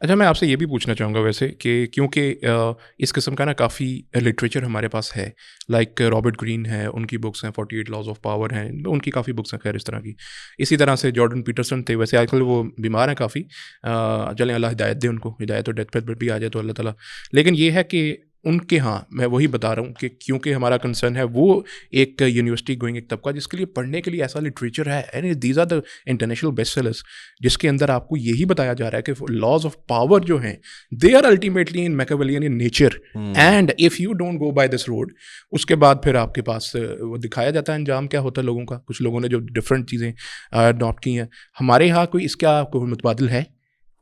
अच्छा, मैं आपसे ये भी पूछना चाहूँगा वैसे कि क्योंकि इस किस्म का ना काफ़ी लिटरेचर हमारे पास है, लाइक रॉबर्ट ग्रीन है, उनकी बुक्स हैं, 48 लॉज ऑफ पावर हैं, उनकी काफ़ी बुक्स हैं खैर इस तरह की। इसी तरह से जॉर्डन पीटरसन थे, वैसे आजकल वो बीमार हैं काफ़ी, चलें अल्लाह हिदायत दे उनको, हिदायत और डेथ पे भी आ जाए तो अल्लाह ताला। लेकिन ये है कि उनके हाँ, मैं वही बता रहा हूँ कि क्योंकि हमारा कंसर्न है वो एक यूनिवर्सिटी गोइंग एक तबका जिसके लिए पढ़ने के लिए ऐसा लिटरेचर है, and these are the international best sellers, जिसके अंदर आपको यही बताया जा रहा है कि लॉज ऑफ पावर जो हैं they are ultimately in Machiavellian in nature, and if you don't go by this road, उसके बाद फिर आपके पास वो दिखाया जाता है अंजाम क्या होता है लोगों का। कुछ लोगों ने जो डिफरेंट चीज़ें अडॉप्ट की हैं, हमारे यहाँ कोई इसका कोई मुतबादिल है?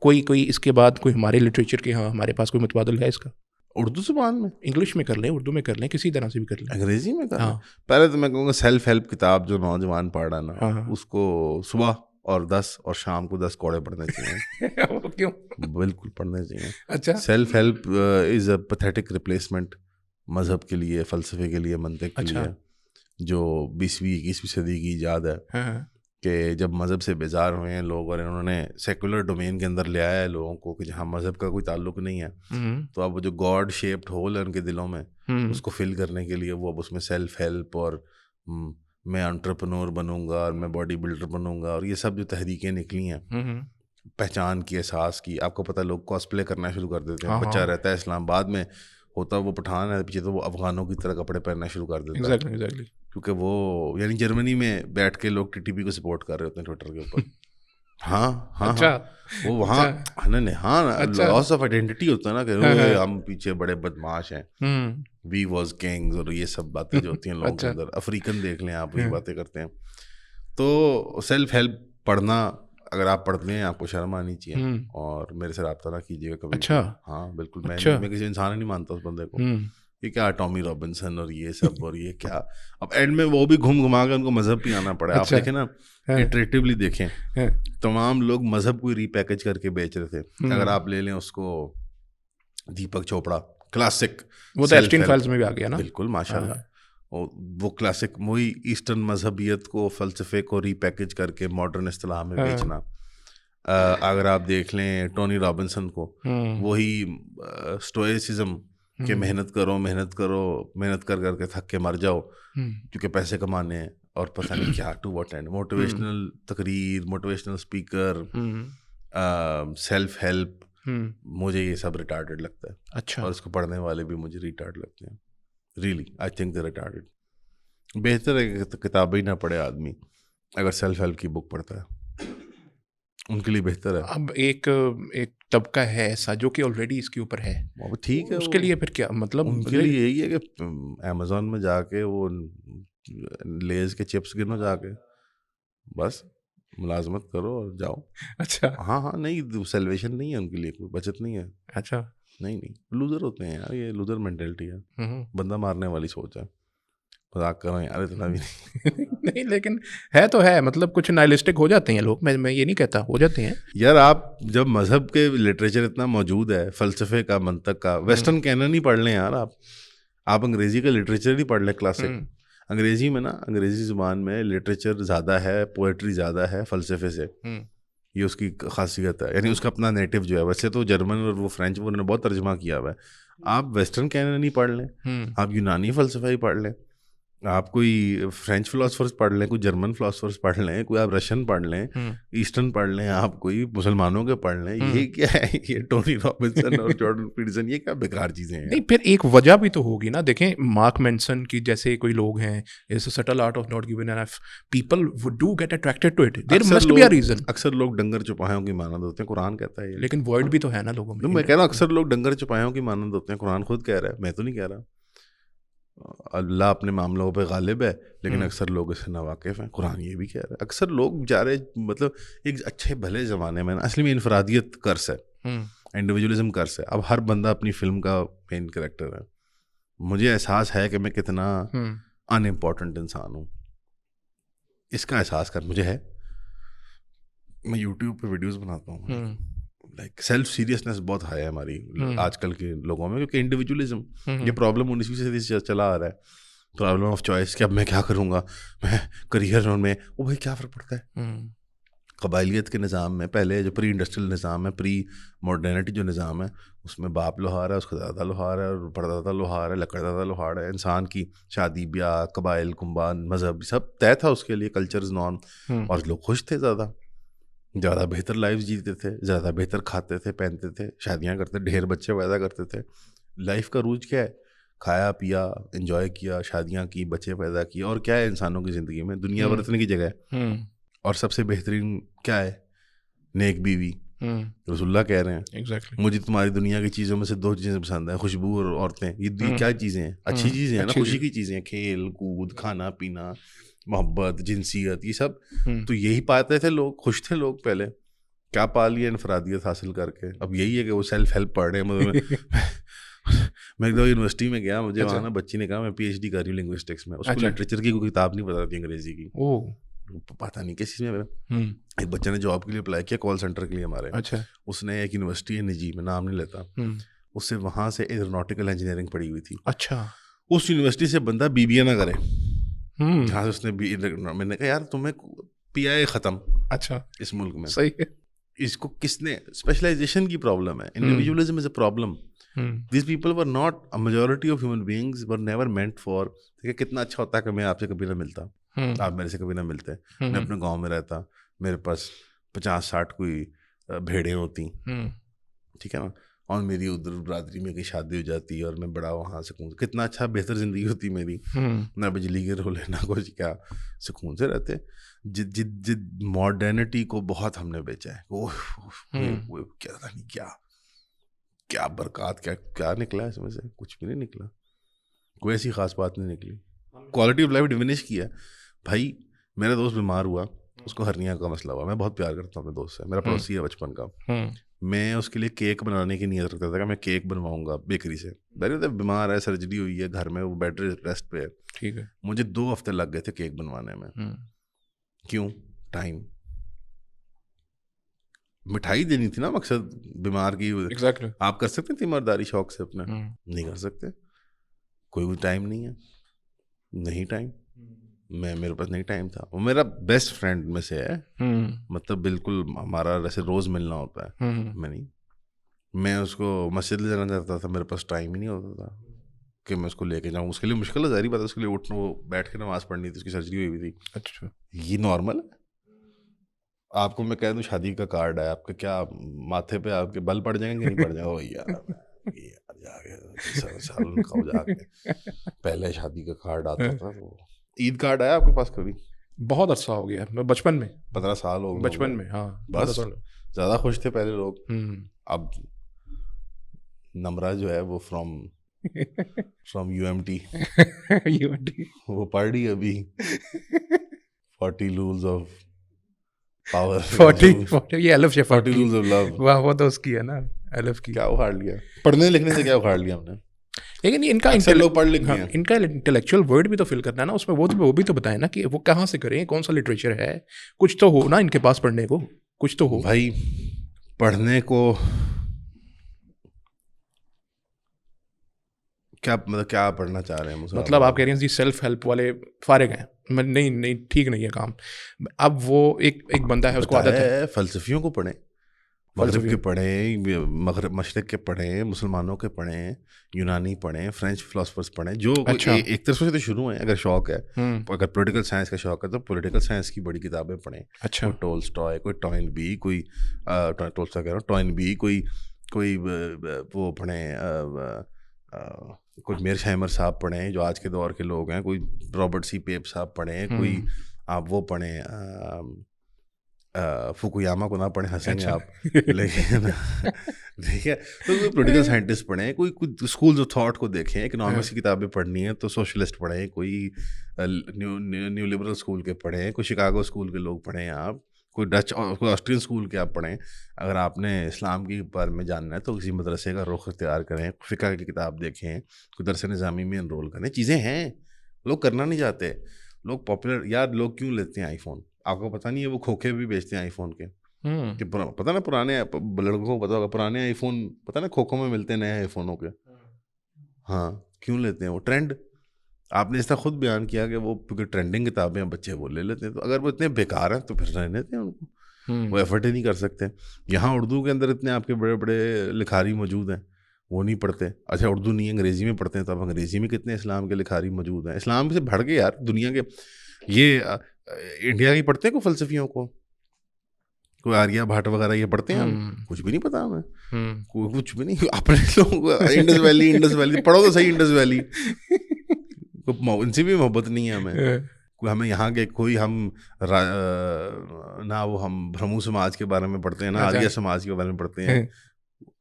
कोई कोई इसके बाद कोई हमारे लिटरेचर के, हाँ हमारे पास कोई मुतबादिल है इसका? उर्दू ज़ुबान में, इंग्लिश में कर लें, उर्दू में कर लें, किसी तरह से भी कर लें। अंग्रेजी में कर लें। हाँ पहले तो मैं कहूँगा सेल्फ हेल्प किताब जो नौजवान पढ़ रहा ना, हाँ हाँ। उसको सुबह और 10 और शाम को 10 कोड़े पढ़ने चाहिए। वो क्यों? बिल्कुल पढ़ने चाहिए। अच्छा। Self help is a pathetic replacement मज़हब के लिए, फ़लसफ़े के लिए, मंतिक़ के अच्छा। लिए, जो 20वीं 21वीं सदी की ईजाद है हाँ हाँ। कि जब मज़हब से बेजार हुए हैं लोग और इन्होंने सेकुलर डोमेन के अंदर ले आया है लोगों को कि जहाँ मज़हब का कोई ताल्लुक नहीं है, तो अब वो जो गॉड शेप्ड होल है उनके दिलों में, उसको फिल करने के लिए वो अब उसमें सेल्फ हेल्प और मैं एंटरप्रेन्योर बनूंगा और मैं बॉडी बिल्डर बनूंगा और ये सब जो तहरीकें निकली हैं, पहचान की, एहसास की। आपको पता है लोग कॉस्प्ले करना शुरू कर देते हैं। हाँ बच्चा हाँ। रहता है इस्लामाबाद में, होता वो पठान है, पीछे तो वो अफगानों की तरह कपड़े पहनना शुरू कर देता है, एग्जैक्टली एग्जैक्टली। क्योंकि वो यानी जर्मनी में बैठ के लोग टीटीपी को सपोर्ट कर रहे होते हैं ट्विटर के ऊपर। हाँ हाँ हाँ, अच्छा वो वहाँ अच्छा नहीं, हाँ, अच्छा। लॉस ऑफ आइडेंटिटी होता है ना कि हाँ हाँ। हम पीछे बड़े बदमाश हैं, वी वॉज किंग्स और ये सब बातें जो होती हैं लोगों के अच्छा। अंदर। अफ्रीकन देख लें आप, वही हाँ। बातें करते हैं। तो सेल्फ हेल्प पढ़ना, अगर आप पढ़ते हैं आपको शर्म आनी चाहिए और मेरे से रब्ता ना कीजिएगा कभी अच्छा। भी। हाँ बिल्कुल, मैं अच्छा। नहीं, मैं किसी इंसान नहीं मानता उस बंदे को। ये क्या टॉमी रॉबिन्सन और ये सब और ये क्या, अब एंड में वो भी घूम घुमा के उनको मजहब भी आना पड़ा। आप अच्छा। देखें ना, हाँ इटरेटिवली देखें, हाँ। तमाम लोग मजहब को रीपैकेज करके बेच रहे थे। अगर आप ले लें उसको, दीपक चोपड़ा, क्लासिक वो तो सेल्फ एप्स्टीन हेल्प, फाइल्स में भी आ गया ना। बिल्कुल माशाल्लाह। हाँ। और वो क्लासिक वही ईस्टर्न मजहबियत को, फ़लसफ़े को रीपैकेज करके मॉडर्न इस्तिलाह में बेचना। अगर आप देख लें टोनी रॉबिन्सन को, वही स्टोइसिज्म कि मेहनत करो मेहनत करो, मेहनत कर करके थक के मर जाओ क्योंकि पैसे कमाने हैं, और पता नहीं क्या टू व्हाट एंड, मोटिवेशनल तकरीर, मोटिवेशनल स्पीकर, सेल्फ हेल्प, मुझे ये सब रिटार्डेड लगता है। अच्छा। और इसको पढ़ने वाले भी मुझे रिटार्ड लगते हैं। Really I think they retarded. बेहतर है कि किताबें ही ना पढ़े आदमी, अगर सेल्फ हेल्प की बुक पढ़ता है उनके लिए बेहतर है। अब एक एक तबका है ऐसा जो कि ऑलरेडी इसके ऊपर है, वो ठीक है, उसके लिए फिर क्या मतलब? उनके लिए यही है कि अमेज़न में जाके वो लेज़ के चिप्स गिनो जाके, बस मुलाजमत करो और जाओ। अच्छा। हाँ हाँ, नहीं सेल्वेशन नहीं है उनके लिए, कोई बचत नहीं है। अच्छा। नहीं नहीं, लूज़र होते हैं यार, ये लूज़र मेंटेलिटी है, बंदा मारने वाली सोच है। मजाक कर रहा हूँ यार, इतना भी नहीं। नहीं लेकिन है तो है, मतलब कुछ नाइलिस्टिक हो जाते हैं लोग, मैं ये नहीं कहता, हो जाते हैं यार। आप जब मजहब के लिटरेचर इतना मौजूद है, फ़लसफ़े का, मंतक का, वेस्टर्न कैनन ही पढ़ लें यार। आप अंग्रेज़ी का लिटरेचर ही पढ़ लें, क्लासिक अंग्रेज़ी में ना, अंग्रेज़ी ज़ुबान में लिटरेचर ज़्यादा है, पोएट्री ज़्यादा है फ़लसफ़े से। ये उसकी खासियत है, यानी उसका अपना नेटिव जो है। वैसे तो जर्मन और वो फ्रेंच वो उन्होंने बहुत तर्जमा किया हुआ है। आप वेस्टर्न कैनन ही पढ़ लें, आप यूनानी फ़लसफ़ा ही पढ़ लें, आप कोई फ्रेंच फिलोसफर्स पढ़ लें, कोई जर्मन फिलोसफर्स पढ़ लें, कोई आप रशियन पढ़ लें, ईस्टर्न पढ़ लें, आप कोई मुसलमानों के पढ़ लें। ये क्या है, ये टोनी रॉबिन्सन और जॉर्डन पीटरसन, ये क्या बेकार चीज़ें हैं। नहीं, फिर एक वजह भी तो होगी ना। देखें मार्क मैनसन की जैसे कोई लोग हैं, it's a subtle art of not giving enough, people do get attracted to it, there must be a reason. अक्सर लोग डंगर चुपायों की मानद होते हैं, कुरान कहता है ये। लेकिन वर्ड भी तो है ना लोगों में। मैं कह रहा हूँ अक्सर लोग डंगर चुपायों की मानद होते हैं, कुरान खुद कह रहा है, मैं तो नहीं कह रहा। अल्लाह अपने मामलों पे गालिब है, लेकिन अक्सर लोग इससे नावाकिफ़ हैं। कुरान ये भी कह रहा है। अक्सर लोग बेचारे, मतलब एक अच्छे भले ज़माने में असली में इनफरादियत कर्स है, इंडिविजुअलिज्म कर्स है। अब हर बंदा अपनी फिल्म का मेन कैरेक्टर है। मुझे एहसास है कि मैं कितना अनइम्पॉर्टेंट इंसान हूँ, इसका एहसास कर मुझे है। मैं यूट्यूब पे वीडियोस बनाता हूँ, लाइक सेल्फ सीरियसनेस बहुत हाई है हमारी आजकल के लोगों में, क्योंकि इंडिविजुअलिज्म ये प्रॉब्लम 19वीं सदी से चला आ रहा है। प्रॉब्लम ऑफ चॉइस कि अब मैं क्या करूँगा, मैं करियर में, वो भाई क्या फ़र्क पड़ता है। कबाइलियत के निज़ाम में पहले जो प्री इंडस्ट्रियल निज़ाम है, प्री मॉडर्निटी जो निज़ाम है, उसमें बाप लोहार है, उसका दादा लोहार है और परदादा लोहार है, लकड़दादा लोहार है। इंसान की शादी ब्याह, कबाइल, कुंबान, मज़हब सब तय था उसके लिए, कल्चर्स, नॉर्म। और लोग खुश थे, ज़्यादा बेहतर लाइफ जीते थे, ज़्यादा बेहतर खाते थे, पहनते थे, शादियाँ करते, ढेर बच्चे पैदा करते थे। लाइफ का रूज क्या है? खाया पिया, एंजॉय किया, शादियाँ की, बच्चे पैदा किए। और क्या है इंसानों की ज़िंदगी में? दुनिया बरतने की जगह है। और सबसे बेहतरीन क्या है? नेक बीवी। रसूलुल्लाह कह रहे हैं एग्जैक्टली मुझे तुम्हारी दुनिया की चीज़ों में से 2 चीज़ें पसंद है, खुशबू और औरतें। ये क्या चीज़ें हैं? अच्छी चीज़ें हैं ना, खुशी की चीज़ें हैं, खेल कूद, खाना पीना, मोहब्बत, जिनसियत, ये सब। तो यही पाते थे लोग, खुश थे लोग पहले। क्या पा लिया इनफरादियत हासिल करके? अब यही है कि वो सेल्फ हेल्प पढ़ रहे हैं। मैं एक दो यूनिवर्सिटी में गया, मुझे वहाँ ना बच्ची ने कहा मैं PhD कर रही हूँ लिंग्विस्टिक्स में। उसको लिटरेचर की कोई किताब नहीं पता थी अंग्रेजी की। पता नहीं किस चीज़ में। एक बच्चे ने जॉब के लिए अप्लाई किया, कॉल सेंटर के लिए हमारे। उसने एक यूनिवर्सिटी है निजी, में नाम नहीं लेता, उससे वहाँ से एरोनॉटिकल इंजीनियरिंग पढ़ी हुई थी। अच्छा। उस यूनिवर्सिटी से बंदा BBA ना करे, जहाँ से उसने मैंने कहा यार तुम्हें PI ख़त्म। अच्छा, इस मुल्क में सही है। इसको किसने? स्पेशलाइजेशन की प्रॉब्लम है, individualism is a problem. These people were not, a majority of human beings were never meant for। देखिए कितना अच्छा होता है कि मैं आपसे कभी ना मिलता, आप मेरे से कभी ना मिलते, मैं अपने गांव में रहता, मेरे पास 50-60 कोई भेड़ें होती, ठीक है ना, और मेरी उधर बरादरी में कहीं शादी हो जाती और मैं बड़ा वहाँ सुकून, कितना अच्छा बेहतर ज़िंदगी होती मेरी। ना बिजली के रोले, ना कुछ, क्या सुकून से रहते। जिद मॉडर्निटी को बहुत हमने बेचा है। ओह क्या नहीं, क्या बरकत, क्या निकला इसमें से? कुछ भी नहीं निकला, कोई ऐसी खास बात नहीं निकली। क्वालिटी ऑफ लाइफ डिमिनिश किया। भाई मेरा दोस्त बीमार हुआ, उसको हर्निया का मसला हुआ, मैं बहुत प्यार करता हूँ अपने दोस्त से, मेरा पड़ोसी है बचपन का। मैं उसके लिए केक बनाने की नीयत रखता था कि मैं केक बनवाऊंगा बेकरी से। बीमार है, सर्जरी हुई है, घर में वो बेड रेस्ट पे है, ठीक है। मुझे 2 हफ्ते लग गए थे केक बनवाने में। क्यों? टाइम। मिठाई देनी थी ना मकसद बीमार की। Exactly. आप कर सकते थे ईमानदारी शौक से अपने? नहीं कर सकते, कोई टाइम नहीं है, नहीं टाइम। मेरे पास नहीं टाइम था। वो मेरा बेस्ट फ्रेंड में से है, मतलब बिल्कुल हमारा जैसे रोज मिलना होता है। मैं उसको मस्जिद ले जाना चाहता था, मेरे पास टाइम ही नहीं होता था कि मैं उसको लेके जाऊँ। उसके लिए मुश्किल है, जारी बात है, उसके लिए उठना, वो बैठ के नमाज पढ़नी थी, उसकी सर्जरी हुई थी। अच्छा, ये नॉर्मल है? आपको मैं कह दूँ शादी का कार्ड है आपके, क्या माथे पे आपके बल पड़ जाएंगे? नहीं पड़ जाएगा। यार जाके साल खाओ जाके, पहले शादी का कार्ड आता था। तो ईद कार्ड आया आपके पास कभी? बहुत अच्छा हो गया, बचपन में 15 साल हो गए बचपन में। हाँ, बस ज़्यादा खुश थे पहले लोग। अब नमरा जो है वो फ्रॉम UMT वो पढ़ रही अभी 40 रूल्स ऑफ पावर। 40 ये अलफ शेफा 40 रूल्स ऑफ लव। वाह, वो तो उसकी है ना, अलफ की। क्या उखाड़ लिया पढ़ने लिखने से? क्या उखाड़ लिया हमने? लेकिन इनका लोग पढ़ लिख गए, इनका इंटेलेक्चुअल वर्ड भी तो फिल करना है ना उसमें। वो भी तो बताए ना कि वो कहाँ से करें, कौन सा लिटरेचर है, कुछ तो हो ना इनके पास पढ़ने को, कुछ तो हो भाई। पढ़ने को क्या मतलब, क्या पढ़ना चाह रहे हैं? मतलब आप कह रहे हैं जी सेल्फ हेल्प वाले फारिग हैं, नहीं ठीक नहीं है काम। अब वो एक बंदा है, उसको आदत है, फलसफियों को पढ़ें, मगरब के पढ़ें, मशरक़ के पढ़ें, मुसलमानों के पढ़ें, यूनानी पढ़ें, फ्रेंच फिलोसफर्स पढ़ें, जो अच्छा। एक तरफ से तो शुरू हैं। अगर शौक है, अगर पॉलिटिकल साइंस का शौक है तो पॉलिटिकल साइंस की बड़ी किताबें पढ़ें। अच्छा। कोई टोल्स्टॉय, कोई टॉइनबी, कोई टोल्स्टॉय कह रहा हूँ, टॉइनबी, कोई वो पढ़ें, कोई मेरशहाइमर साहब पढ़ें जो आज के दौर के लोग हैं, कोई रॉबर्ट C. पेप साहब पढ़ें, कोई आप वो पढ़ें, फुकुयामा को ना पढ़ें, हंसेंगे आप, लेकिन ठीक है। तो कोई पॉलिटिकल साइंटिस्ट पढ़ें, कोई स्कूल्स ऑफ थॉट को देखें। इकोनॉमिक्स की किताबें पढ़नी है तो सोशलिस्ट पढ़ें, कोई न्यू लिबरल स्कूल के पढ़ें, कोई शिकागो स्कूल के लोग पढ़ें, आप कोई डच और कोई ऑस्ट्रियन स्कूल के आप पढ़ें। अगर आपने इस्लाम के बारे में जानना है तो किसी मदरसे का रुख इख्तियार करें, फ़िक़्ह की किताब देखें, कोई दरस निज़ामी में एनरोल करें। चीज़ें हैं, लोग करना नहीं चाहते। लोग पॉपुलर, यार लोग क्यों लेते हैं आईफोन? आपको पता नहीं है वो खोखे भी बेचते हैं आईफोन के, कि पता ना पुराने लड़कों को पता होगा, पुराने आईफोन पता ना खोखों में मिलते हैं नए आईफोनों के। हाँ, क्यों लेते हैं? वो ट्रेंड। आपने इस तरह खुद बयान किया कि वो क्योंकि ट्रेंडिंग किताबें बच्चे वो ले लेते हैं। तो अगर वो इतने बेकार हैं तो फिर रहने देते हैं उनको। वो एफर्ट ही नहीं कर सकते। यहाँ उर्दू के अंदर इतने आपके बड़े बड़े लिखारी मौजूद हैं, वो नहीं पढ़ते। अच्छा उर्दू नहीं अंग्रेज़ी में पढ़ते हैं, तो अब अंग्रेज़ी में कितने इस्लाम के लिखारी मौजूद हैं। इस्लाम से बढ़ के यार दुनिया के ये इंडिया के पढ़ते हैं को फ़लसफ़ियों को, कोई आर्या भट्ट वगैरह ये पढ़ते हैं हम, कुछ भी नहीं पता हमें, कुछ भी नहीं। अपने लोग इंडस वैली पढ़ो तो सही, इंडस वैली इनसे भी मोहब्बत नहीं है हमें। हमें यहाँ के कोई हम ना वो हम ब्रह्मो समाज के बारे में पढ़ते हैं, ना आर्य समाज के बारे में पढ़ते हैं।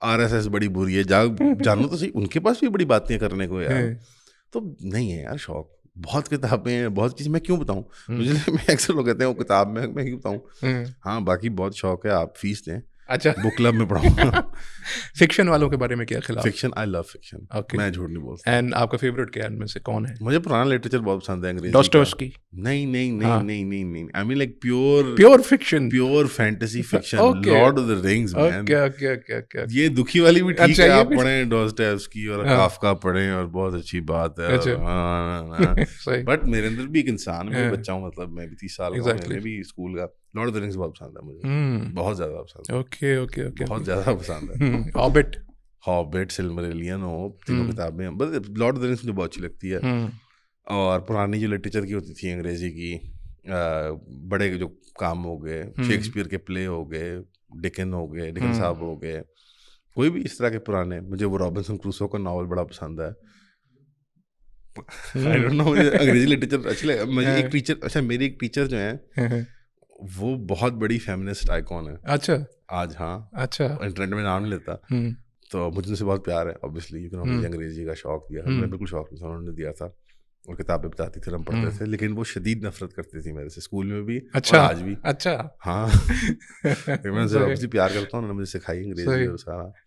RSS बड़ी बुरी है, जानो तो सही, उनके पास भी बड़ी बातें करने को यार। तो नहीं है यार शौक, बहुत किताबें हैं, बहुत चीज़, मैं क्यों बताऊँ मुझे, मैं अक्सर लोग कहते हैं वो किताब में, मैं क्यों बताऊँ। हाँ बाकी बहुत शौक है, आप फीस दें। अच्छा बुक क्लब में पढ़ाऊंगा। फिक्शन वालों के बारे में क्या ख्याल? फिक्शन, आई लव फिक्शन, मैं झूठ नहीं बोलता। एंड आपका फेवरेट क्या इनमें से कौन है? मुझे पुराना लिटरेचर बहुत पसंद है, अंग्रेजी। डॉस्टोयेव्स्की? नहीं, I mean like pure fiction, pure fantasy fiction, Lord of the rings man. क्या ये दुखी वाली भी ठीक है, अच्छा, आप पढ़ें डॉस्टोयेव्स्की और काफका पढ़ें और बहुत अच्छी बात है। बट मेरे अंदर भी एक इंसान, मैं बच्चा हूँ, मतलब मैं भी 30 साल का, मैंने भी स्कूल का लॉर्ड ऑफ द रिंग्स बहुत पसंद है मुझे, बहुत ज्यादा पसंद है। ओके बहुत ज्यादा पसंद है। हॉबिट, सिल्मरिलियन हो, तीनों किताबें, बस लॉर्ड ऑफ द रिंग्स मुझे बहुत अच्छी लगती है। और पुरानी जो लिटरेचर की होती थी अंग्रेजी की, बड़े जो काम हो गए, शेक्सपियर के प्ले हो गए, डिकन साहब हो गए, कोई भी इस तरह के पुराने, मुझे वो रॉबिन्सन क्रूसो का नावल बड़ा पसंद है। आई डोंट नो, मुझे अंग्रेजी लिटरेचर अच्छी लगे। मुझे एक टीचर, अच्छा मेरी एक टीचर जो है वो बहुत बड़ी फेमिनिस्ट आइकॉन है। अच्छा आज, हाँ अच्छा, इंटरनेट में नाम नहीं लेता, तो मुझे उनसे बहुत प्यार है ऑब्वियसली, क्योंकि मुझे अंग्रेजी का शौक दिया, मैं बिल्कुल शौक नहीं था, उन्होंने दिया था और किताबें बताती थी, हम पढ़ते थे, लेकिन वो शदीद नफरत करती थी मेरे से, स्कूल में भी और आज भी। अच्छा हाँ मैं उनसे ऑब्वियसली प्यार करता हूँ, उन्होंने मुझे सिखाई अंग्रेजी और सारा।